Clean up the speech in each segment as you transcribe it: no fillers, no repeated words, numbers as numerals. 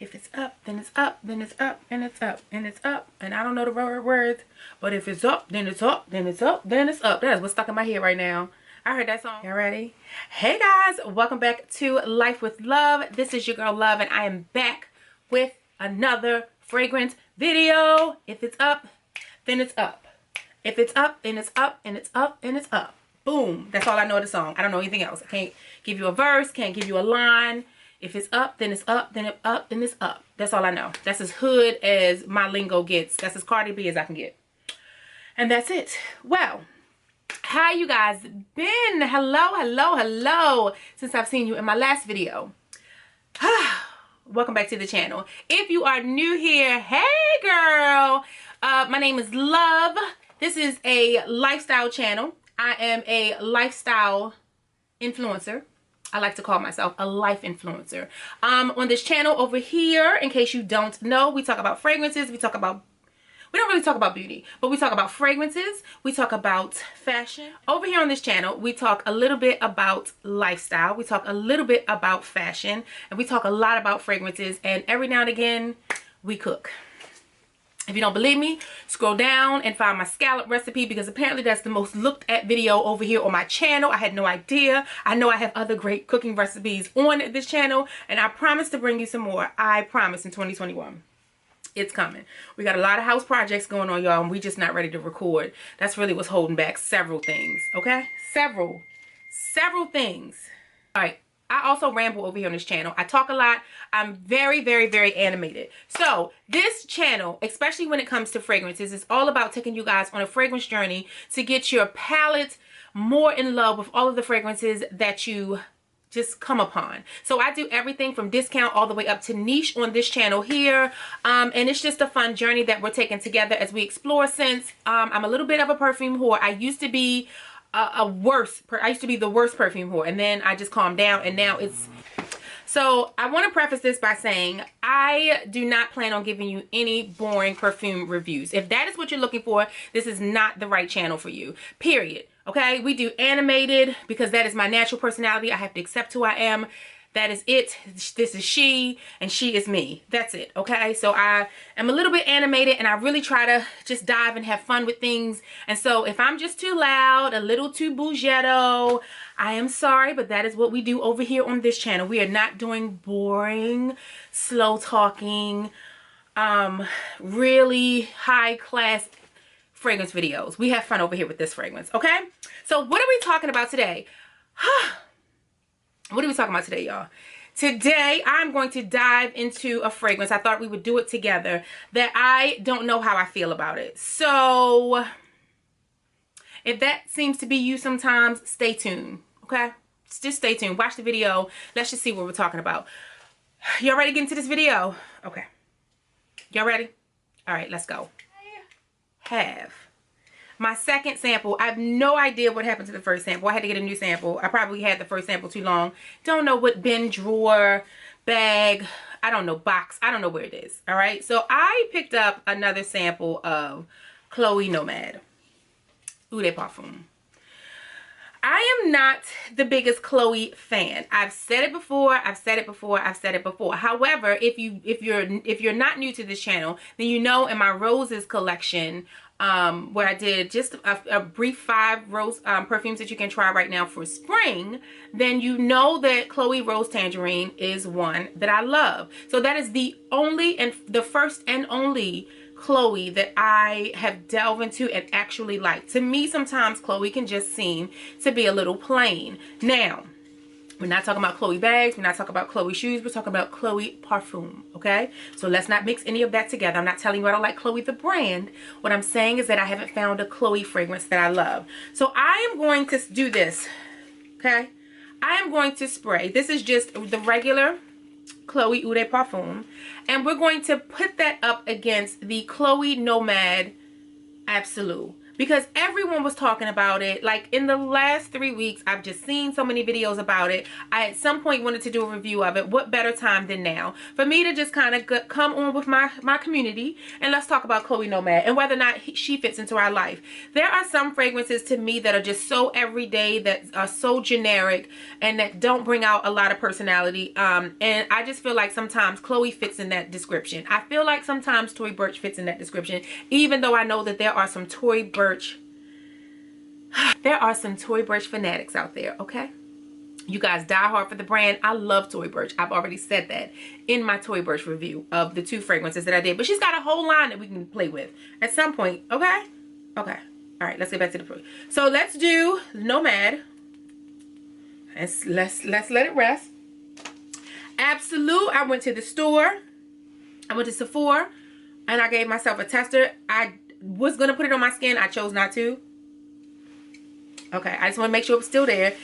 If it's up, then it's up, then it's up, and it's up, and it's up. And I don't know the words, but if it's up, then it's up, then it's up, then it's up. That is what's stuck in my head right now. I heard that song. You ready? Hey guys, welcome back to Life with Love. This is your girl Love, and I am back with another fragrance video. If it's up, then it's up. If it's up, then it's up, and it's up, and it's up. Boom. That's all I know of the song. I don't know anything else. I can't give you a verse, can't give you a line. If it's up, then it's up, then it's up, then it's up. That's all I know. That's as hood as my lingo gets. That's as Cardi B as I can get. And that's it. Well, how you guys been? Hello. Since I've seen you in my last video. Welcome back to the channel. If you are new here, hey girl. My name is Love. This is a lifestyle channel. I am a lifestyle influencer. I like to call myself a life influencer. On this channel over here, in case you don't know, we talk about fragrances. We don't really talk about beauty, but we talk about fragrances. We talk about fashion. Over here on this channel, we talk a little bit about lifestyle. We talk a little bit about fashion, and we talk a lot about fragrances. And every now and again, we cook. If you don't believe me, scroll down and find my scallop recipe, because apparently that's the most looked at video over here on my channel. I had no idea. I know I have other great cooking recipes on this channel, and I promise to bring you some more. I promise in 2021. It's coming. We got a lot of house projects going on, y'all, and we just not ready to record. That's really what's holding back several things, okay? Several things. All right. I also ramble over here on this channel. I talk a lot. I'm very animated. So this channel, especially when it comes to fragrances, is all about taking you guys on a fragrance journey to get your palette more in love with all of the fragrances that you just come upon. So I do everything from discount all the way up to niche on this channel here. And it's just a fun journey that we're taking together as we explore scents. I'm a little bit of a perfume whore. I used to be I used to be the worst perfume whore, and then I just calmed down, and now it's... So I want to preface this by saying I do not plan on giving you any boring perfume reviews. If that is what you're looking for, this is not the right channel for you, period. Okay, we do animated because that is my natural personality. I have to accept who I am. That is it. This is she, and she is me. That's it, okay? So I am a little bit animated, and I really try to just dive and have fun with things. And so if I'm just too loud, a little too bougetto, I am sorry, but that is what we do over here on this channel. We are not doing boring, slow talking, really high class fragrance videos. We have fun over here with this fragrance, okay? So what are we talking about today? What are we talking about today, y'all? Today, I'm going to dive into a fragrance. I thought we would do it together that I don't know how I feel about it. So, if that seems to be you sometimes, stay tuned, okay? Just stay tuned. Watch the video. Let's just see what we're talking about. Y'all ready to get into this video? Okay. Y'all ready? All right, let's go. I have my second sample. I have no idea what happened to the first sample. I had to get a new sample. I probably had the first sample too long. Don't know what bin, drawer, bag, I don't know, box. I don't know where it is. All right. So I picked up another sample of Xoxo Nomad Eau de Parfum. I am not the biggest Xoxo fan. I've said it before. However, if you're not new to this channel, then you know in my roses collection, where I did just a brief 5 rose perfumes that you can try right now for spring, then you know that Xoxo Rose Tangerine is one that I love. So that is the only and the first and only Xoxo that I have delved into and actually like. To me, sometimes Xoxo can just seem to be a little plain. Now, we're not talking about Xoxo bags. We're not talking about Xoxo shoes. We're talking about Xoxo Perfume, okay? So let's not mix any of that together. I'm not telling you I don't like Xoxo the brand. What I'm saying is that I haven't found a Xoxo fragrance that I love. So I am going to do this, okay? I am going to spray. This is just the regular Xoxo Eau de Parfum. And we're going to put that up against the Xoxo Nomade Absolu. because everyone was talking about it. Like in the last 3 weeks, I've just seen so many videos about it. I at some point wanted to do a review of it. What better time than now for me to just kind of come on with my community and let's talk about Chloe Nomad and whether or not she fits into our life. There are some fragrances to me that are just so everyday, that are so generic, and that don't bring out a lot of personality. And I just feel like sometimes Chloe fits in that description. I feel like sometimes Tory Burch fits in that description, even though I know that there are some Tory Burch fanatics out there, okay? You guys die hard for the brand. I love Tory Burch. I've already said that in my Tory Burch review of the 2 fragrances that I did. But she's got a whole line that we can play with at some point, okay? Okay. All right, let's get back to the product. So let's do Nomad. Let's let it rest. Absolu, I went to the store. I went to Sephora and I gave myself a tester. I was going to put it on my skin. I chose not to. Okay, I just want to make sure it's still there.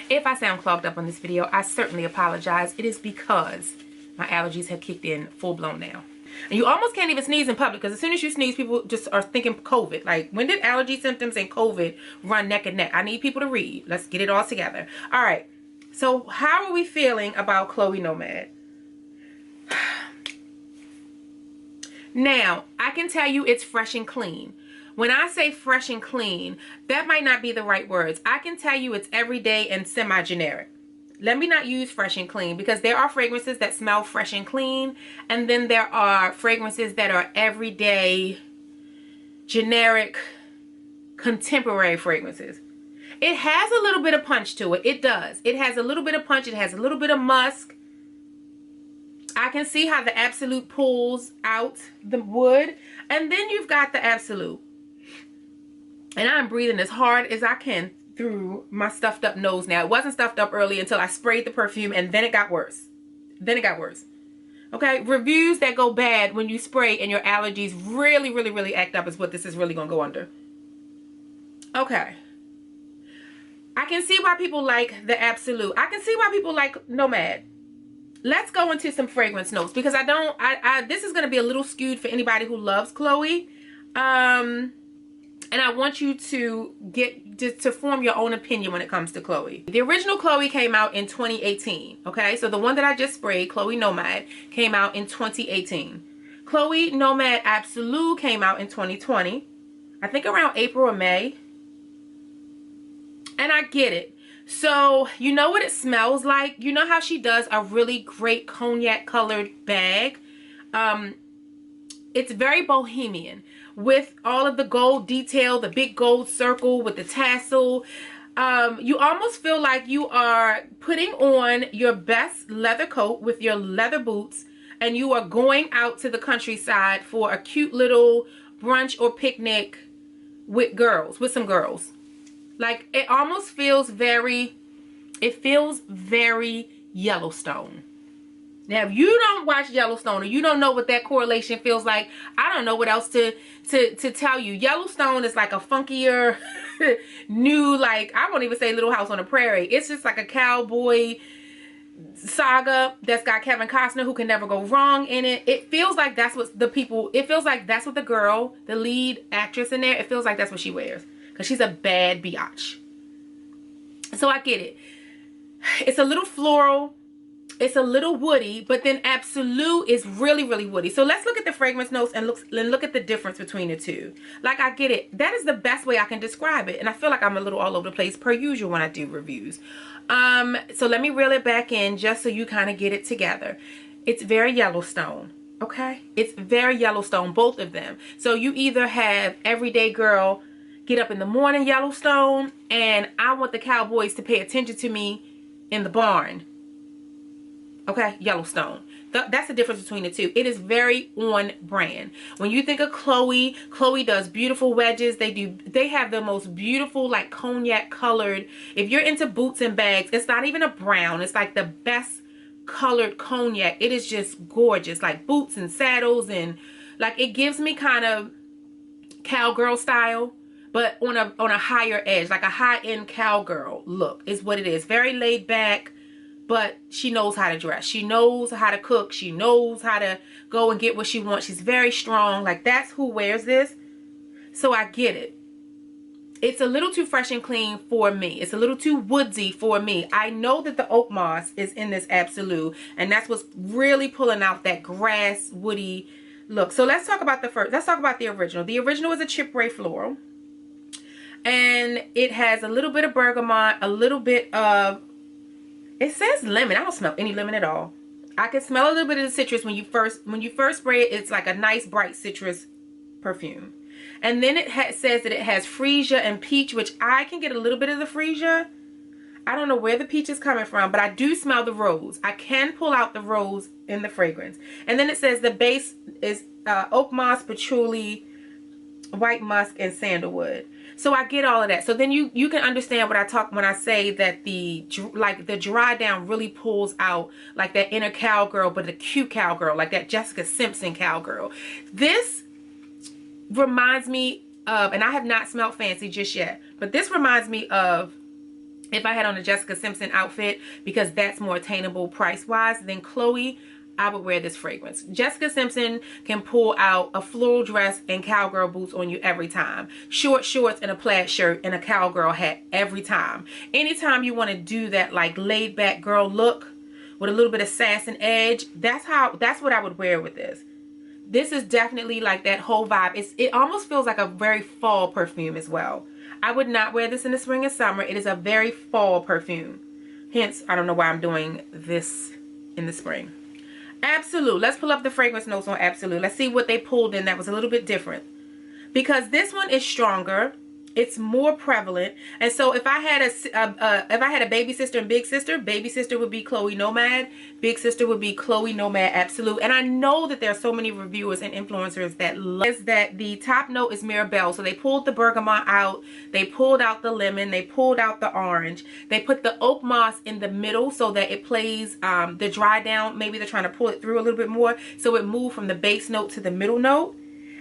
If I sound clogged up on this video, I certainly apologize. It is because my allergies have kicked in full blown now. And you almost can't even sneeze in public, because as soon as you sneeze, people just are thinking COVID. Like, when did allergy symptoms and COVID run neck and neck? I need people to read. Let's get it all together. All right. So how are we feeling about Chloe Nomad? Now, I can tell you it's fresh and clean. When I say fresh and clean, that might not be the right words. I can tell you it's everyday and semi-generic. Let me not use fresh and clean, because there are fragrances that smell fresh and clean, and then there are fragrances that are everyday, generic, contemporary fragrances. It has a little bit of punch to it. It does. It has a little bit of punch. It has a little bit of musk. I can see how the Absolute pulls out the wood. And then you've got the Absolute. And I'm breathing as hard as I can through my stuffed up nose now. It wasn't stuffed up early until I sprayed the perfume, and then it got worse. Then it got worse. Okay, reviews that go bad when you spray and your allergies really, really, really act up is what this is really going to go under. Okay. I can see why people like the Absolute. I can see why people like Nomad. Let's go into some fragrance notes, because this is going to be a little skewed for anybody who loves Chloe. And I want you to to form your own opinion when it comes to Chloe. The original Chloe came out in 2018. Okay, so the one that I just sprayed, Chloe Nomad, came out in 2018. Chloe Nomad Absolu came out in 2020. I think around April or May. And I get it. So, you know what it smells like? You know how she does a really great cognac colored bag? It's very bohemian, with all of the gold detail, the big gold circle with the tassel. You almost feel like you are putting on your best leather coat with your leather boots, and you are going out to the countryside for a cute little brunch or picnic with some girls. Like, it almost feels very Yellowstone. Now, if you don't watch Yellowstone, or you don't know what that correlation feels like, I don't know what else to tell you. Yellowstone is like a funkier, new, like, I won't even say Little House on the Prairie. It's just like a cowboy saga that's got Kevin Costner, who can never go wrong in it. It feels like that's what the girl, the lead actress in there, it feels like that's what she wears. Because she's a bad biatch. So I get it. It's a little floral. It's a little woody. But then Absolu is really, really woody. So let's look at the fragrance notes and look at the difference between the two. Like, I get it. That is the best way I can describe it. And I feel like I'm a little all over the place per usual when I do reviews. So let me reel it back in just so you kind of get it together. It's very Yellowstone. Okay? It's very Yellowstone, both of them. So you either have everyday girl, get up in the morning Yellowstone, and I want the cowboys to pay attention to me in the barn. Okay, Yellowstone. That's the difference between the two. It is very on brand. When you think of Chloe, Chloe does beautiful wedges. They have the most beautiful, like, cognac colored. If you're into boots and bags, it's not even a brown. It's like the best colored cognac. It is just gorgeous, like boots and saddles, and like, it gives me kind of cowgirl style, but on a higher edge, like a high-end cowgirl look is what it is. Very laid back, but she knows how to dress. She knows how to cook. She knows how to go and get what she wants. She's very strong. Like, that's who wears this. So I get it. it's a little too fresh and clean for me. It's a little too woodsy for me. I know that the oak moss is in this Absolu, and that's what's really pulling out that grass woody look. So let's talk about the first. Let's talk about the original. The original is a Chypre floral, and it has a little bit of bergamot, a little bit of, it says lemon. I don't smell any lemon at all. I can smell a little bit of the citrus when you first spray it. It's like a nice bright citrus perfume. And then it says that it has freesia and peach, which I can get a little bit of the freesia. I don't know where the peach is coming from, but I do smell the rose. I can pull out the rose in the fragrance. And then it says the base is oak moss, patchouli, white musk, and sandalwood. So I get all of that. So then you can understand what I talk when I say that the dry down really pulls out like that inner cowgirl, but the cute cowgirl, like that Jessica Simpson cowgirl. This reminds me of, and I have not smelled fancy just yet, but this reminds me of if I had on a Jessica Simpson outfit, because that's more attainable price wise than Chloe. I would wear this fragrance. Jessica Simpson can pull out a floral dress and cowgirl boots on you every time. Short shorts and a plaid shirt and a cowgirl hat every time. Anytime you want to do that like laid back girl look with a little bit of sass and edge, that's what I would wear with this. This is definitely like that whole vibe. It almost feels like a very fall perfume as well. I would not wear this in the spring and summer. It is a very fall perfume. Hence, I don't know why I'm doing this in the spring. Absolu. Let's pull up the fragrance notes on Absolu. Let's see what they pulled in that was a little bit different. Because this one is stronger. It's more prevalent. And so if I had a baby sister and big sister would be Chloe Nomad, big sister would be Chloe Nomad Absolu. And I know that there are so many reviewers and influencers that the top note is Mirabelle. So they pulled the bergamot out, they pulled out the lemon, they pulled out the orange, they put the oak moss in the middle so that it plays the dry down. Maybe they're trying to pull it through a little bit more, so it moved from the base note to the middle note.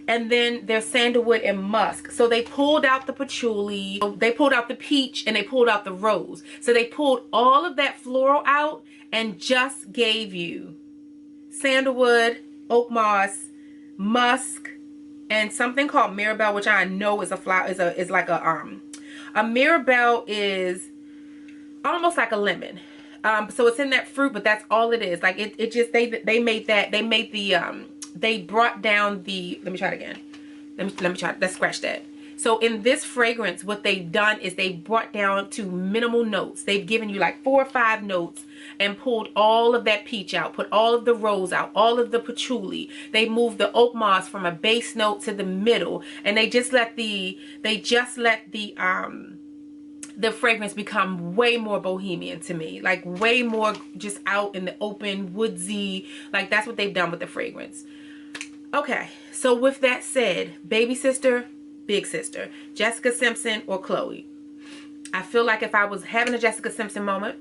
And then there's sandalwood and musk. So they pulled out the patchouli, they pulled out the peach, and they pulled out the rose. So they pulled all of that floral out and just gave you sandalwood, oak moss, musk, and something called Mirabelle, which I know is a flower, is like a Mirabelle is almost like a lemon. So it's in that fruit, but that's all it is. Like it just, they brought down the, let me try it again. Let's scratch that. So in this fragrance, what they've done is they brought down to minimal notes. They've given you like 4 or 5 notes and pulled all of that peach out, put all of the rose out, all of the patchouli. They moved the oak moss from a base note to the middle, and they just let the fragrance become way more bohemian to me, like way more just out in the open, woodsy. Like that's what they've done with the fragrance. Okay, so with that said, baby sister, big sister, Jessica Simpson or Chloe. I feel like if I was having a Jessica Simpson moment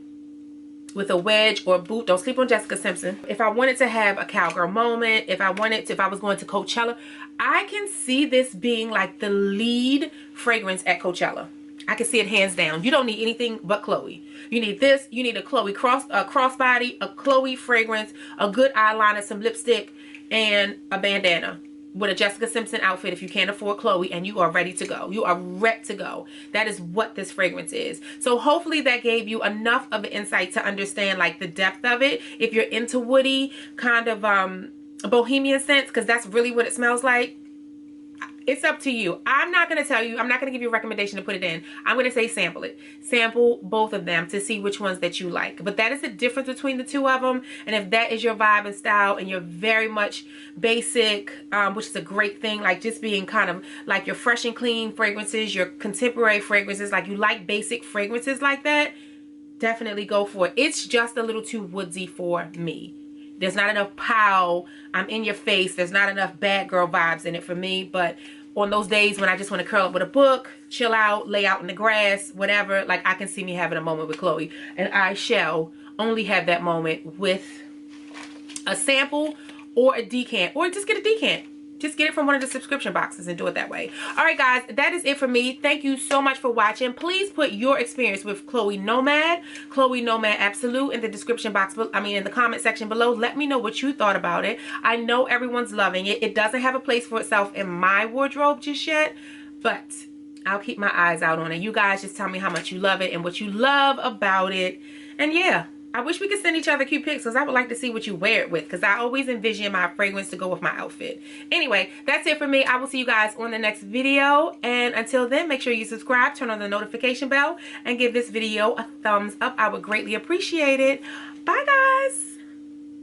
with a wedge or a boot, don't sleep on Jessica Simpson. If I wanted to have a cowgirl moment, if I was going to Coachella, I can see this being like the lead fragrance at Coachella. I can see it hands down. You don't need anything but Chloe. You need this. You need a Chloe crossbody, a Chloe fragrance, a good eyeliner, some lipstick, and a bandana with a Jessica Simpson outfit if you can't afford Chloe, and you are ready to go. You are ready to go. That is what this fragrance is. So hopefully that gave you enough of an insight to understand like the depth of it. If you're into woody kind of bohemian scents, because that's really what it smells like. It's up to you. I'm not going to tell you. I'm not going to give you a recommendation to put it in. I'm going to say sample it. Sample both of them to see which ones that you like. But that is the difference between the two of them. And if that is your vibe and style and you're very much basic, which is a great thing, like just being kind of like your fresh and clean fragrances, your contemporary fragrances, like you like basic fragrances like that, definitely go for it. It's just a little too woodsy for me. There's not enough pow, I'm in your face. There's not enough bad girl vibes in it for me. But on those days when I just want to curl up with a book, chill out, lay out in the grass, whatever, like I can see me having a moment with Chloe. And I shall only have that moment with a sample or a decant. Or just get a decant. Just get it from one of the subscription boxes and do it that way. All right, guys, that is it for me. Thank you so much for watching. Please put your experience with Chloe Nomad Absolu in the description box, in the comment section below. Let me know what you thought about it. I know everyone's loving it. It doesn't have a place for itself in my wardrobe just yet, but I'll keep my eyes out on it. You guys just tell me how much you love it and what you love about it. And yeah, I wish we could send each other cute pics because I would like to see what you wear it with, because I always envision my fragrance to go with my outfit. Anyway, that's it for me. I will see you guys on the next video. And until then, make sure you subscribe, turn on the notification bell, and give this video a thumbs up. I would greatly appreciate it. Bye, guys.